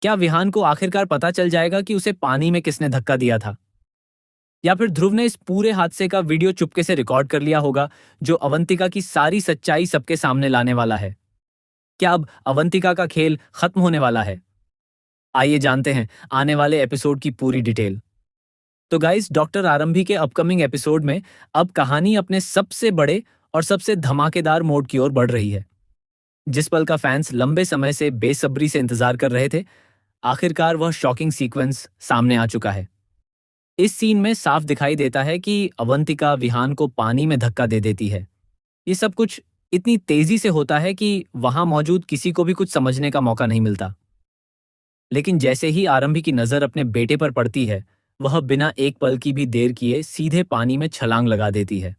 क्या विहान को आखिरकार पता चल जाएगा कि उसे पानी में किसने धक्का दिया था? या फिर ध्रुव ने इस पूरे हादसे का वीडियो चुपके से रिकॉर्ड कर लिया होगा, जो अवंतिका की सारी सच्चाई सबके सामने लाने वाला है? क्या अब अवंतिका का खेल खत्म होने वाला है? आइए जानते हैं आने वाले एपिसोड की पूरी डिटेल। तो गाइस, डॉक्टर आरंभी के अपकमिंग एपिसोड में अब कहानी अपने सबसे बड़े और सबसे धमाकेदार मोड की ओर बढ़ रही है। जिस पल का फैंस लंबे समय से बेसब्री से इंतजार कर रहे थे, आखिरकार वह शॉकिंग सीक्वेंस सामने आ चुका है। इस सीन में साफ दिखाई देता है कि अवंतिका विहान को पानी में धक्का दे देती है। ये सब कुछ इतनी तेजी से होता है कि वहां मौजूद किसी को भी कुछ समझने का मौका नहीं मिलता। लेकिन जैसे ही आरंभी की नजर अपने बेटे पर पड़ती है, वह बिना एक पल की भी देर किए सीधे पानी में छलांग लगा देती है।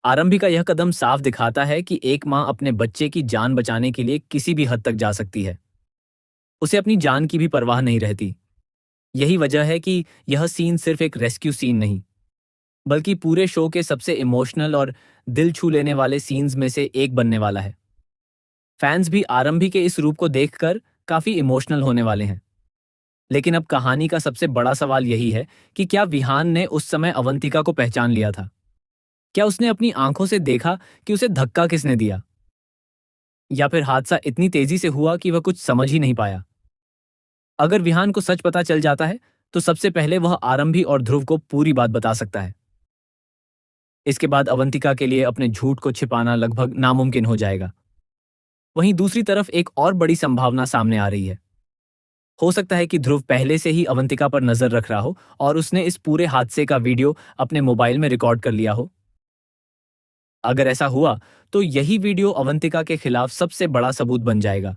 आरंभी का यह कदम साफ दिखाता है कि एक मां अपने बच्चे की जान बचाने के लिए किसी भी हद तक जा सकती है। उसे अपनी जान की भी परवाह नहीं रहती। यही वजह है कि यह सीन सिर्फ एक रेस्क्यू सीन नहीं, बल्कि पूरे शो के सबसे इमोशनल और दिल छू लेने वाले सीन्स में से एक बनने वाला है। फैंस भी आरंभी के इस रूप को देखकर काफी इमोशनल होने वाले हैं। लेकिन अब कहानी का सबसे बड़ा सवाल यही है कि क्या विहान ने उस समय अवंतिका को पहचान लिया था? क्या उसने अपनी आंखों से देखा कि उसे धक्का किसने दिया? या फिर हादसा इतनी तेजी से हुआ कि वह कुछ समझ ही नहीं पाया? अगर विहान को सच पता चल जाता है, तो सबसे पहले वह आरंभी और ध्रुव को पूरी बात बता सकता है। इसके बाद अवंतिका के लिए अपने झूठ को छिपाना लगभग नामुमकिन हो जाएगा। वहीं दूसरी तरफ एक और बड़ी संभावना सामने आ रही है। हो सकता है कि ध्रुव पहले से ही अवंतिका पर नजर रख रहा हो और उसने इस पूरे हादसे का वीडियो अपने मोबाइल में रिकॉर्ड कर लिया हो। अगर ऐसा हुआ, तो यही वीडियो अवंतिका के खिलाफ सबसे बड़ा सबूत बन जाएगा।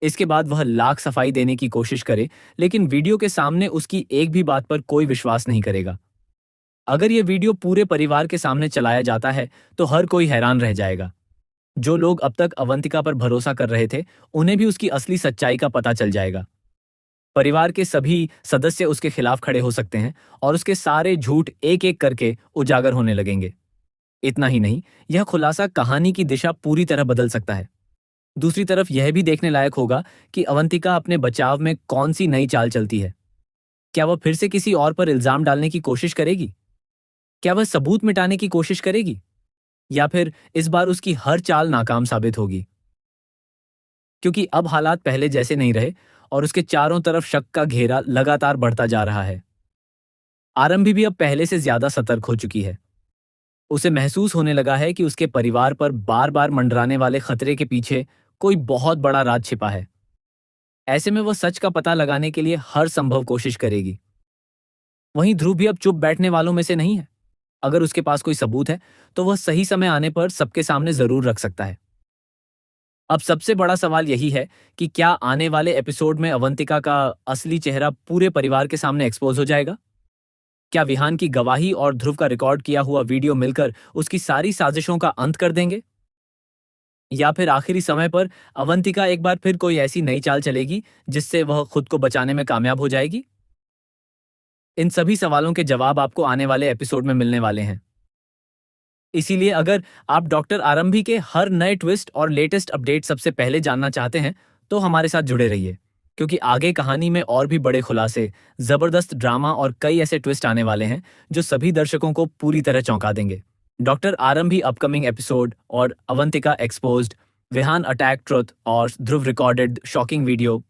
इसके बाद वह लाख सफाई देने की कोशिश करे, लेकिन वीडियो के सामने उसकी एक भी बात पर कोई विश्वास नहीं करेगा। अगर यह वीडियो पूरे परिवार के सामने चलाया जाता है, तो हर कोई हैरान रह जाएगा। जो लोग अब तक अवंतिका पर भरोसा कर रहे थे, उन्हें भी उसकी असली सच्चाई का पता चल जाएगा। परिवार के सभी सदस्य उसके खिलाफ खड़े हो सकते हैं और उसके सारे झूठ एक एक करके उजागर होने लगेंगे। इतना ही नहीं, यह खुलासा कहानी की दिशा पूरी तरह बदल सकता है। दूसरी तरफ यह भी देखने लायक होगा कि अवंतिका अपने बचाव में कौन सी नई चाल चलती है। क्या वह फिर से किसी और पर इल्जाम डालने की कोशिश करेगी? क्या वह सबूत मिटाने की कोशिश करेगी? या फिर इस बार उसकी हर चाल नाकाम साबित होगी? क्योंकि अब हालात पहले जैसे नहीं रहे और उसके चारों तरफ शक का घेरा लगातार बढ़ता जा रहा है। आरंभी भी अब पहले से ज्यादा सतर्क हो चुकी है। उसे महसूस होने लगा है कि उसके परिवार पर बार बार मंडराने वाले खतरे के पीछे कोई बहुत बड़ा राज छिपा है। ऐसे में वह सच का पता लगाने के लिए हर संभव कोशिश करेगी। वहीं ध्रुव भी अब चुप बैठने वालों में से नहीं है। अगर उसके पास कोई सबूत है, तो वह सही समय आने पर सबके सामने जरूर रख सकता है। अब सबसे बड़ा सवाल यही है कि क्या आने वाले एपिसोड में अवंतिका का असली चेहरा पूरे परिवार के सामने एक्सपोज हो जाएगा? क्या विहान की गवाही और ध्रुव का रिकॉर्ड किया हुआ वीडियो मिलकर उसकी सारी साजिशों का अंत कर देंगे? या फिर आखिरी समय पर अवंतिका एक बार फिर कोई ऐसी नई चाल चलेगी जिससे वह खुद को बचाने में कामयाब हो जाएगी? इन सभी सवालों के जवाब आपको आने वाले एपिसोड में मिलने वाले हैं। इसीलिए अगर आप डॉक्टर आरंभी के हर नए ट्विस्ट और लेटेस्ट अपडेट सबसे पहले जानना चाहते हैं, तो हमारे साथ जुड़े रहिए, क्योंकि आगे कहानी में और भी बड़े खुलासे, जबरदस्त ड्रामा और कई ऐसे ट्विस्ट आने वाले हैं जो सभी दर्शकों को पूरी तरह चौंका देंगे। डॉक्टर आरंभी अपकमिंग एपिसोड और Avantika exposed, Vihaan attack truth और ध्रुव रिकॉर्डेड शॉकिंग वीडियो